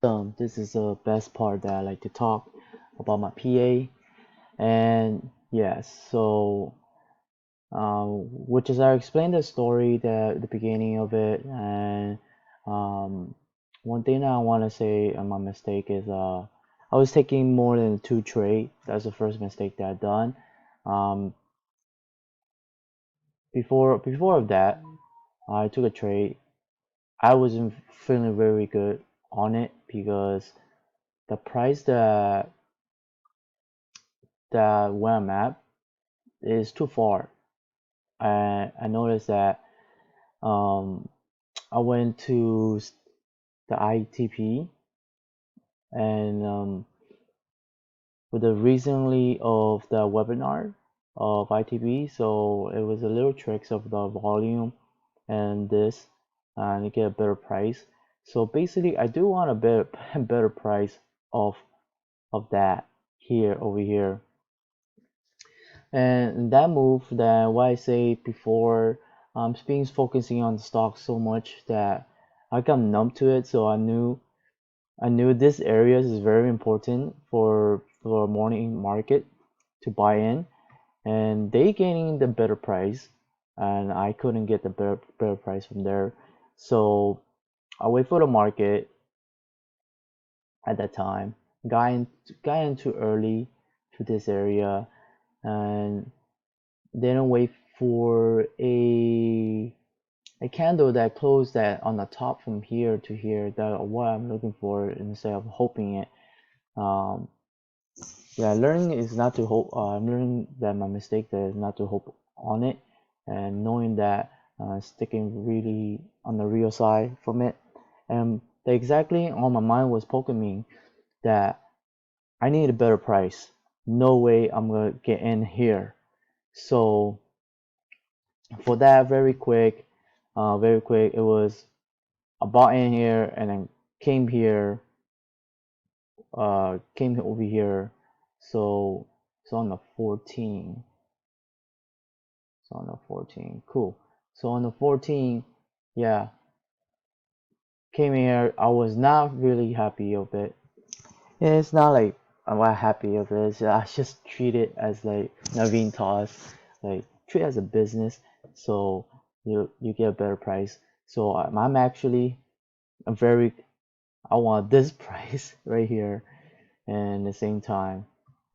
This is the best part that I like to talk about my PA. And yes, so which is I explained the story that the beginning of it, and um, one thing that I want to say my mistake is I was taking more than two trade. That's the first mistake that I done. Um, before of that, I took a trade. I wasn't feeling very good on it because the price that where I'm at is too far. I noticed that um, I went to the ITP and with the recently of the webinar of ITP, so it was a little tricks of the volume and this and you get a better price. So basically, I do want a better price of that here over here. And that move, that what I say before, being focusing on the stock so much that I got numb to it. So I knew this area is very important for morning market to buy in, and they getting the better price, and I couldn't get the better price from there. So I wait for the market at that time. Got in too early to this area, and then wait for a candle that closed that on the top from here to here. That what I'm looking for instead of hoping it. Um, yeah, learning is not to hope. I'm learning that my mistake that is not to hope on it, and knowing that sticking really on the real side from it. And that exactly on my mind was poking me that I need a better price. No way I'm gonna get in here. So for that, very quick, it was I bought in here and then came here, came over here. So it's on the 14. So on the 14, cool. So on the 14, yeah, came here. I was not really happy of it. Yeah, it's not like I'm not happy of it. I just treat it as like Naveen taught us, like treat it as a business. So you get a better price. So I'm actually a very I want this price right here and the same time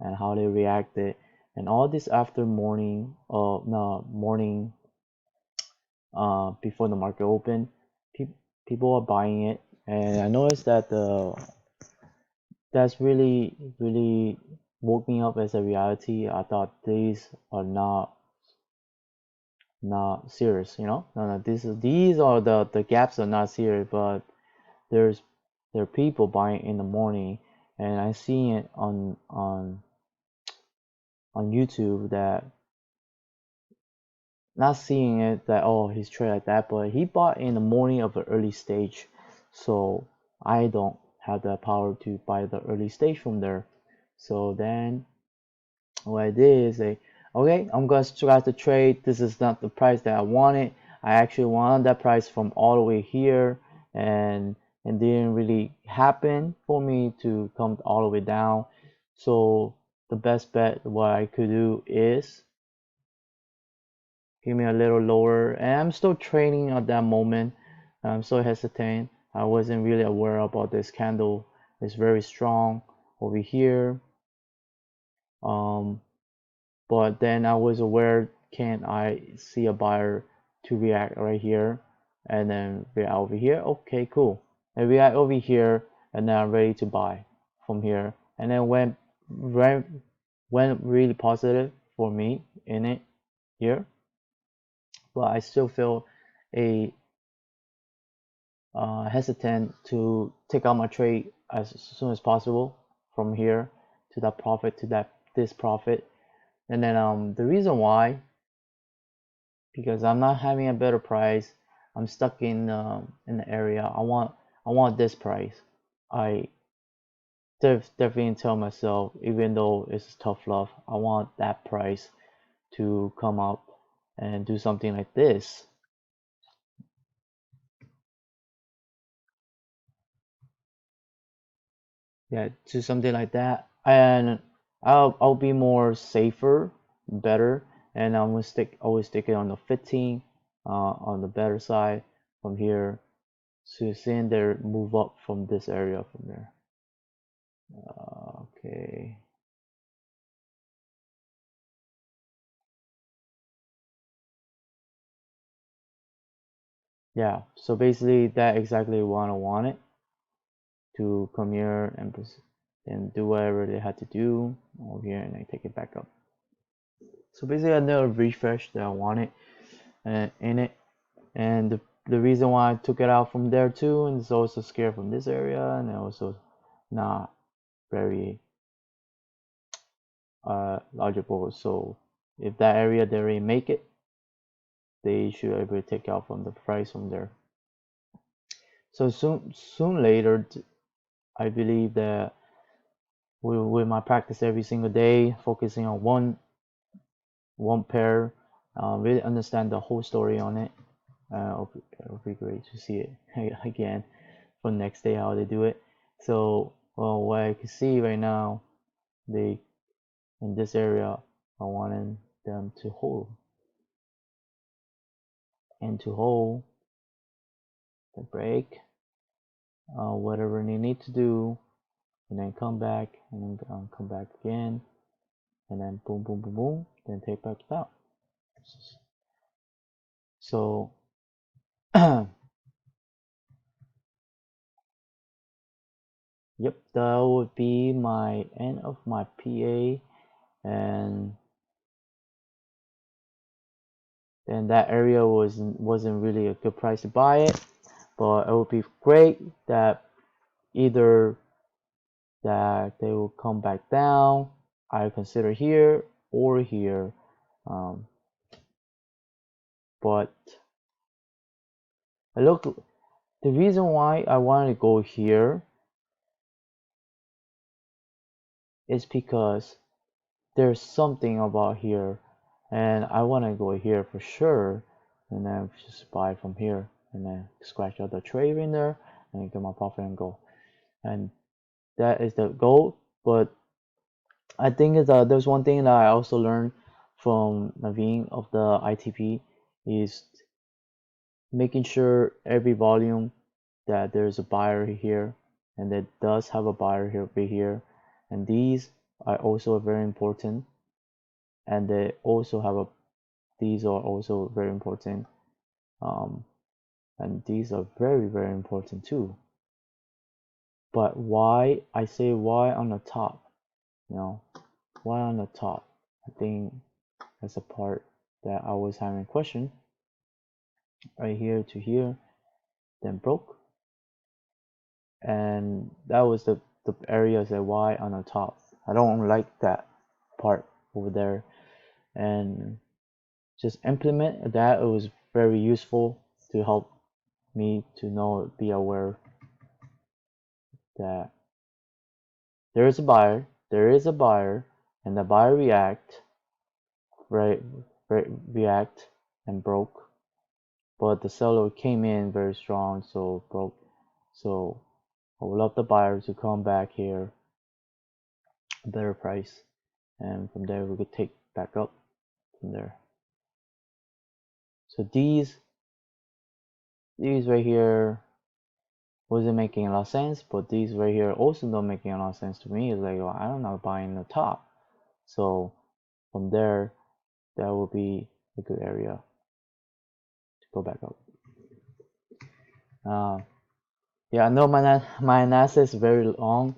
and how they reacted and all this after morning no morning before the market open, pe people are buying it, and I noticed that the that's really woke me up as a reality. I thought these are not serious, no, these are the gaps are not serious, but there's there are people buying in the morning, and I see it on YouTube that not seeing it that oh he's traded like that, but he bought in the morning of an early stage, so I don't have the power to buy the early stage from there. So then what I did is say, okay, I'm gonna start the trade. This is not the price that I wanted. I actually wanted that price from all the way here, and it didn't really happen for me to come all the way down. So the best bet what I could do is give me a little lower, and I'm still trading at that moment. I'm so hesitant. I wasn't really aware about this candle. It's very strong over here. Um, but then I was aware, can I see a buyer to react right here and then react over here? Okay, cool. And react over here, and then I'm ready to buy from here. And then went really positive for me in it here, but I still feel a hesitant to take out my trade as soon as possible from here to that profit to this profit. And then the reason why, because I'm not having a better price. I'm stuck in the area. I want this price. I definitely tell myself, even though it's tough love, I want that price to come up and do something like this. Yeah, to something like that, and I'll be more safer, better, and I'm gonna always stick it on the 15, on the better side from here. So seeing there move up from this area from there. Okay. Yeah, so basically that exactly what I wanted to come here and do whatever they had to do over here, and I take it back up. So basically another refresh that I wanted in it, and the reason why I took it out from there too, and it's also scared from this area, and also not very logical. So if that area they already make it, they should be able to take out from the price from there. So soon later, I believe that with my practice every single day, focusing on one pair, really understand the whole story on it. It'll be great to see it again for next day how they do it. So, well, what I can see right now, they in this area, I wanted them to hold and to hold the break, whatever they need to do, and then come back and then come back again, and then boom, boom, boom, boom, then take back down. So, yep, that would be my end of my PA, and then that area wasn't really a good price to buy it, but it would be great that either that they will come back down. I consider here or here, um, but I look. The reason why I wanted to go here is because there's something about here, and I want to go here for sure, and then just buy from here, and then scratch out the trade in there, and get my profit and go. And that is the goal. But I think there's one thing that I also learned from Naveen of the ITP is making sure every volume that there's a buyer here, and that does have a buyer here over here, and these are also very important, and they also have a these are also very important, um, and these are very important too. But why I say why on the top, you know, why on the top? I think that's a part that I was having a question. Right here to here, then broke, and that was the areas that why on the top. I don't like that part over there, and just implement that. It was very useful to help me to know, be aware that there is a buyer, and the buyer right, react and broke, but the seller came in very strong, so broke. So I would love the buyer to come back here, a better price, and from there we could take back up from there. So these right here wasn't making a lot of sense, but these right here also don't making a lot of sense to me. It's like, well, I'm not buying the top. So from there, that will be a good area to go back up. Yeah, I know my analysis is very long.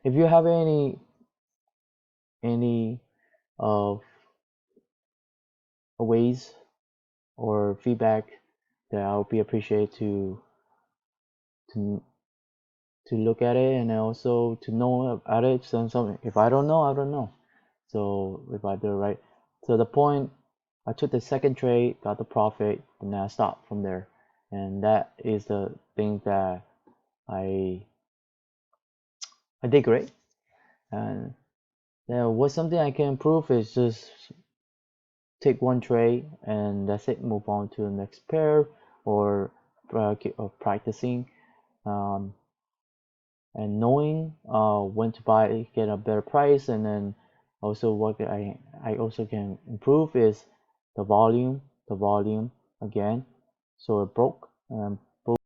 If you have any of ways or feedback, that I would be appreciated to to look at it, and also to know about it. So some if I don't know, I don't know. So if I do it right, so the point, I took the second trade, got the profit, and then I stopped from there, and that is the thing that I I did great. And yeah, what's something I can improve is just take one trade and that's it. Move on to the next pair, or practicing. Um, and knowing when to buy, get a better price, and then also what I also can improve is the volume, the volume again. So it broke.